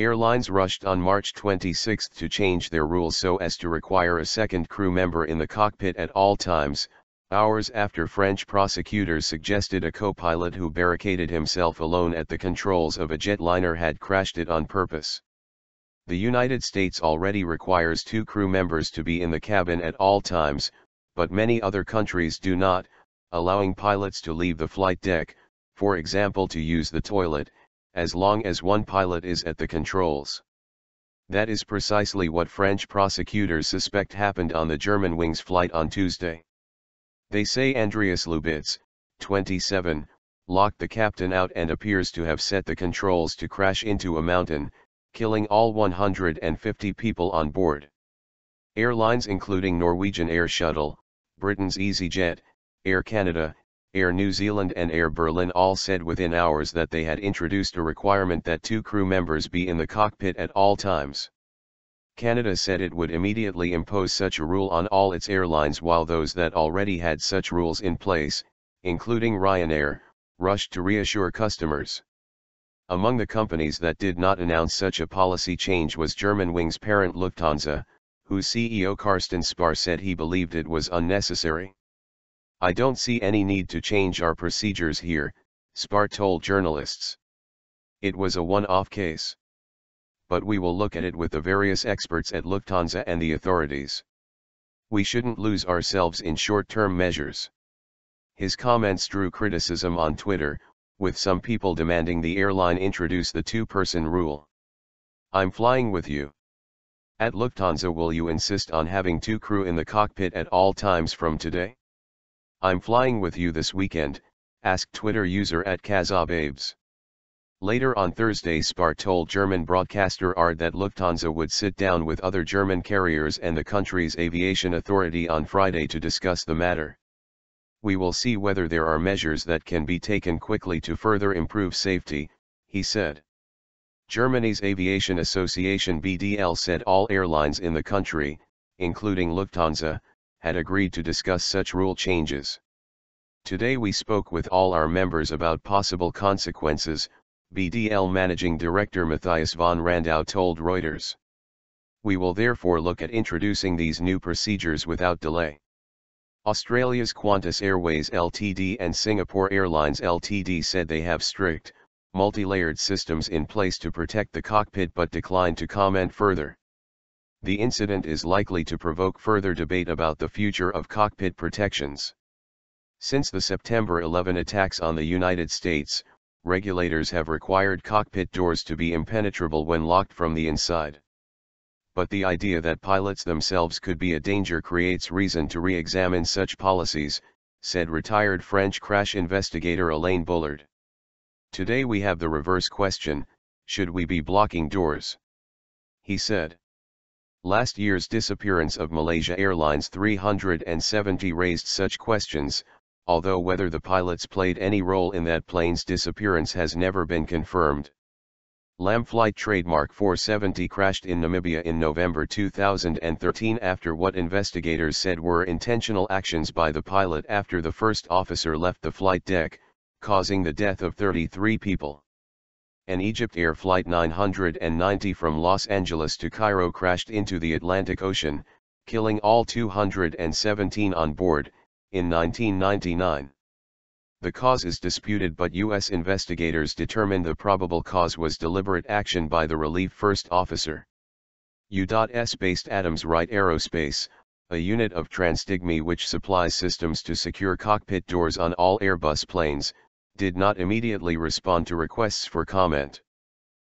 Airlines rushed on March 26 to change their rules so as to require a second crew member in the cockpit at all times, hours after French prosecutors suggested a co-pilot who barricaded himself alone at the controls of a jetliner had crashed it on purpose. The United States already requires 2 crew members to be in the cabin at all times, but many other countries do not, allowing pilots to leave the flight deck, for example to use the toilet, as long as one pilot is at the controls. That is precisely what French prosecutors suspect happened on the Germanwings flight on Tuesday. They say Andreas Lubitz, 27, locked the captain out and appears to have set the controls to crash into a mountain, killing all 150 people on board. Airlines including Norwegian Air Shuttle, Britain's easyJet, Air Canada, Air New Zealand and Air Berlin all said within hours that they had introduced a requirement that 2 crew members be in the cockpit at all times. Canada said it would immediately impose such a rule on all its airlines, while those that already had such rules in place, including Ryanair, rushed to reassure customers. Among the companies that did not announce such a policy change was Germanwings parent Lufthansa, whose CEO Carsten Spar said he believed it was unnecessary. "I don't see any need to change our procedures here," Spar told journalists. "It was a one-off case. But we will look at it with the various experts at Lufthansa and the authorities. We shouldn't lose ourselves in short-term measures." His comments drew criticism on Twitter, with some people demanding the airline introduce the 2-person rule. "I'm flying with you. At Lufthansa, will you insist on having 2 crew in the cockpit at all times from today? I'm flying with you this weekend," asked Twitter user @Kazababes. Later on Thursday, Spar told German broadcaster ARD that Lufthansa would sit down with other German carriers and the country's aviation authority on Friday to discuss the matter. "We will see whether there are measures that can be taken quickly to further improve safety," he said. Germany's Aviation Association BDL said all airlines in the country, including Lufthansa, had agreed to discuss such rule changes. "Today we spoke with all our members about possible consequences," BDL Managing Director Matthias von Randau told Reuters. "We will therefore look at introducing these new procedures without delay." Australia's Qantas Airways Ltd and Singapore Airlines Ltd said they have strict, multi-layered systems in place to protect the cockpit but declined to comment further. The incident is likely to provoke further debate about the future of cockpit protections. Since the September 11 attacks on the United States, regulators have required cockpit doors to be impenetrable when locked from the inside. But the idea that pilots themselves could be a danger creates reason to re-examine such policies, said retired French crash investigator Alain Bullard. "Today we have the reverse question: should we be blocking doors?" he said. Last year's disappearance of Malaysia Airlines 370 raised such questions, although whether the pilots played any role in that plane's disappearance has never been confirmed. LAM Flight trademark 470 crashed in Namibia in November 2013 after what investigators said were intentional actions by the pilot after the first officer left the flight deck, causing the death of 33 people. An Egypt Air Flight 990 from Los Angeles to Cairo crashed into the Atlantic Ocean, killing all 217 on board, in 1999. The cause is disputed, but U.S. investigators determined the probable cause was deliberate action by the relief first officer. U.S.-based Adams Wright Aerospace, a unit of Transdigme which supplies systems to secure cockpit doors on all Airbus planes, did not immediately respond to requests for comment.